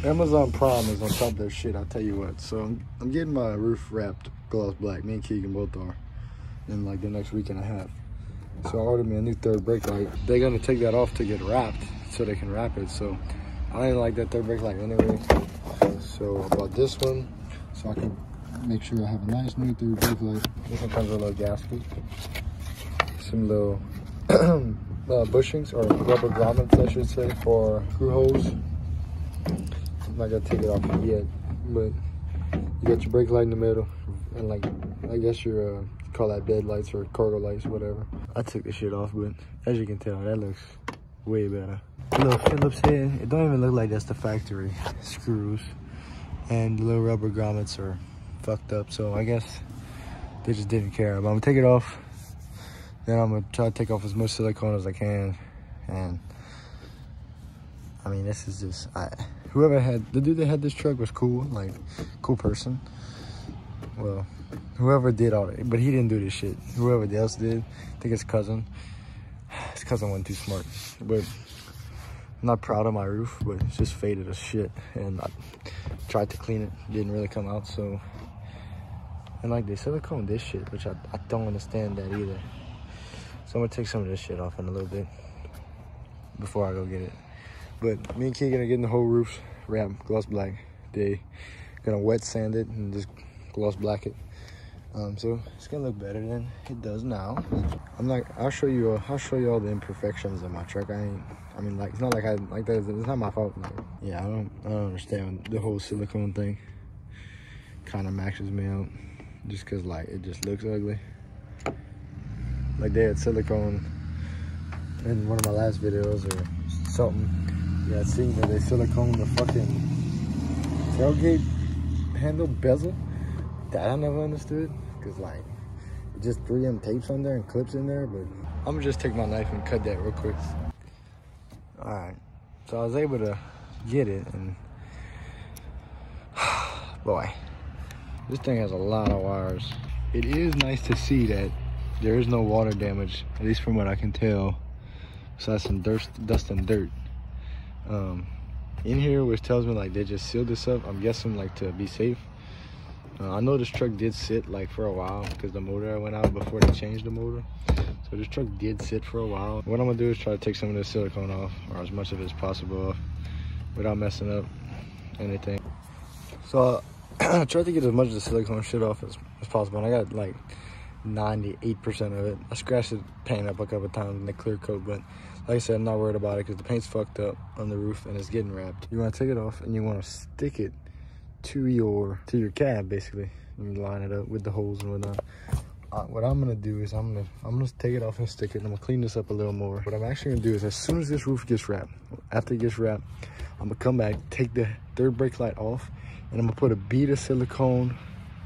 Amazon Prime is on top of their shit, I'll tell you what. So I'm getting my roof wrapped gloss black. Me and Keegan both are in like the next week and a half. So I ordered me a new third brake light. They're gonna take that off to get wrapped so they can wrap it. So I didn't like that third brake light anyway. So I bought this one so I can make sure I have a nice new third brake light. This one comes with a little gasket, some little bushings or rubber grommets, I should say, for screw holes. I'm not gonna take it off yet, but you got your brake light in the middle, and like I guess your call that bed lights or cargo lights, whatever. I took the shit off, but as you can tell, that looks way better. Little Phillips head. It don't even look like that's the factory screws, and the little rubber grommets are fucked up. So I guess they just didn't care. But I'm gonna take it off. Then I'm gonna try to take off as much silicone as I can, and I mean, this is just, whoever had, the dude that had this truck was cool, like, cool person. Well, whoever did all that, but he didn't do this shit. Whoever else did, I think his cousin wasn't too smart. But I'm not proud of my roof, but it's just faded as shit. And I tried to clean it, didn't really come out, so. And like, they silicone this shit, which I don't understand that either. So I'm gonna take some of this shit off in a little bit before I go get it. But me and Keegan are getting the whole roof wrapped gloss black. They gonna wet sand it and just gloss black it. So it's gonna look better than it does now. I'll show you all the imperfections of my truck. I mean, like, it's not like that. It's not my fault. Like, yeah, I don't understand the whole silicone thing. Kind of maxes me out, just cause like it just looks ugly. Like they had silicone in one of my last videos or something. Yeah, I'd seen that they silicone the fucking tailgate handle bezel. That I never understood, cause like it just 3M tapes on there and clips in there. But I'm gonna just take my knife and cut that real quick. All right, so I was able to get it, and boy, this thing has a lot of wires. It is nice to see that there is no water damage, at least from what I can tell, besides some dust and dirt. In here, which tells me like they just sealed this up, I'm guessing like to be safe. I know this truck did sit like for a while because the motor went out before they changed the motor. So this truck did sit for a while. What I'm gonna do is try to take some of this silicone off, or as much of it as possible off, without messing up anything. So I tried to get as much of the silicone shit off as possible, and I got like 98% of it. I scratched the paint up a couple times in the clear coat, but like I said, I'm not worried about it because the paint's fucked up on the roof and it's getting wrapped. You want to take it off and you want to stick it to your cab, basically. You line it up with the holes and whatnot. What I'm gonna do is I'm gonna take it off and stick it, and I'm gonna clean this up a little more. What I'm actually gonna do is, as soon as this roof gets wrapped, after it gets wrapped, I'm gonna come back, take the third brake light off, and I'm gonna put a bead of silicone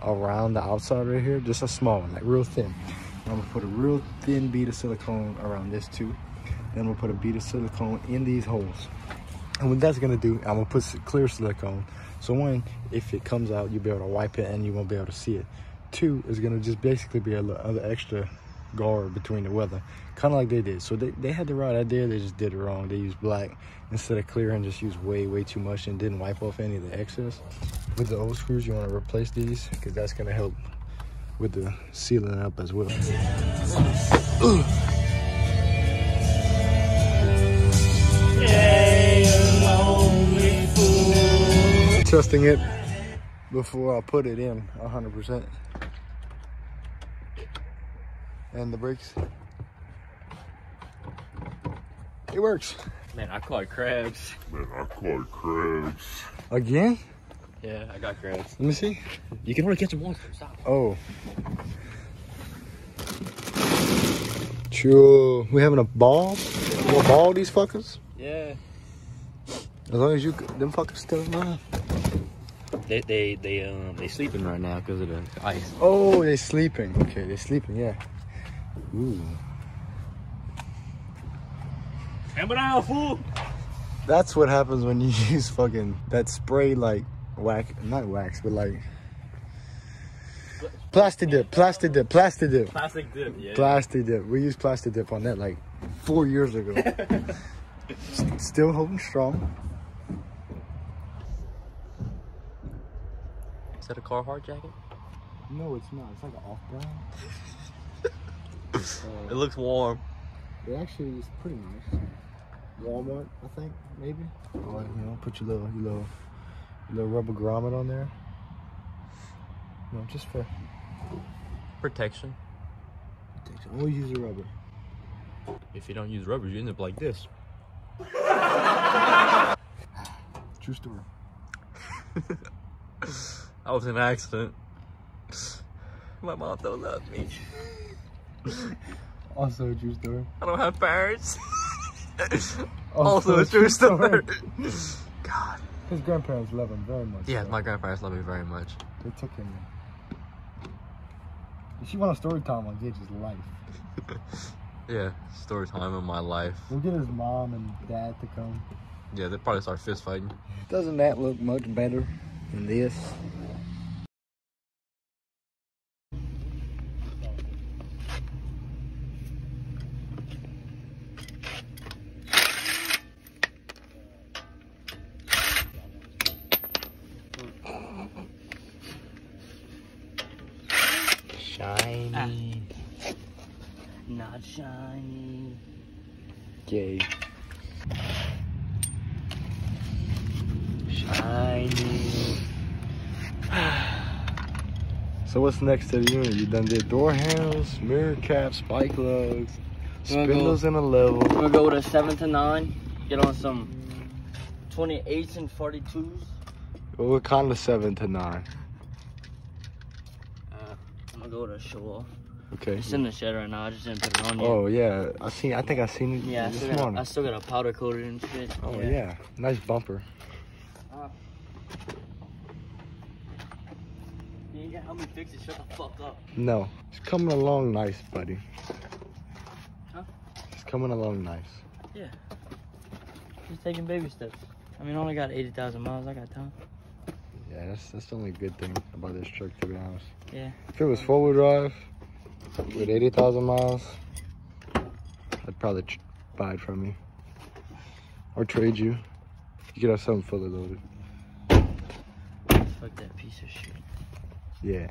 around the outside right here, just a small one, like real thin. And I'm gonna put a real thin bead of silicone around this too. Then I'm gonna put a bead of silicone in these holes. And what that's gonna do, I'm gonna put clear silicone. So one, if it comes out, you'll be able to wipe it and you won't be able to see it. Two, is gonna just basically be a little other extra guard between the weather, kind of like they did. So they had the right idea, they just did it wrong. They used black instead of clear and just used way too much and didn't wipe off any of the excess. With the old screws, you want to replace these because that's gonna help with the sealing up as well. Testing it before I put it in 100%. And the brakes, it works. Man, I caught crabs. Again? Yeah, I got crabs. Let me see. You can only catch them once. Stop. Oh. Sure. We having a ball? We'll ball these fuckers? Yeah. As long as them fuckers still alive. They sleeping right now because of the ice. Oh, they sleeping. Okay, they sleeping. Yeah. Ooh. Hammer down, fool. That's what happens when you use fucking that spray, like not wax, but like plastic dip. Plastic dip, yeah. Plastic dip. We used plastic dip on that like 4 years ago. Still holding strong. that a Carhartt jacket? No, it's not. It's like an off-brand. It looks warm. It actually is pretty nice. Walmart, I think, maybe. Or, you know, put your little rubber grommet on there. You know, just for Protection. always use the rubber. If you don't use rubber, you end up like this. True story. That was an accident. My mom don't love me. Also a true story. I don't have parents. Also a true story. God. His grandparents love him very much. Yeah, so my grandparents love me very much. they took him in. If you want a story time on Gage's life, Yeah, story time of my life. we'll get his mom and dad to come. Yeah, they'll probably start fist fighting. Doesn't that look much better than this? Shiny. Not shiny. Gay. Shiny. So what's next to the unit? You done did door handles, mirror caps, spike lugs, We're gonna spindles in a level. We're gonna go with a 7 to 9. Get on some 28s and 42s. Well, we're kind of 7 to 9. I'm gonna go with a show off. Okay. It's in the shed right now. I just didn't put it on yet. Oh yeah, I think I seen it Yeah, this morning. I still got a powder coated and shit. Oh yeah, nice bumper. You ain't gonna help me fix it. Shut the fuck up. No, it's coming along nice, buddy. Huh? It's coming along nice. Yeah. Just taking baby steps. I mean, I only got 80,000 miles. I got time. Yeah, that's the only good thing about this truck, to be honest. Yeah. If it was 4-wheel drive with 80,000 miles, I'd probably buy it from you or trade you. You could have something fully loaded. Fuck that piece of shit. Yeah.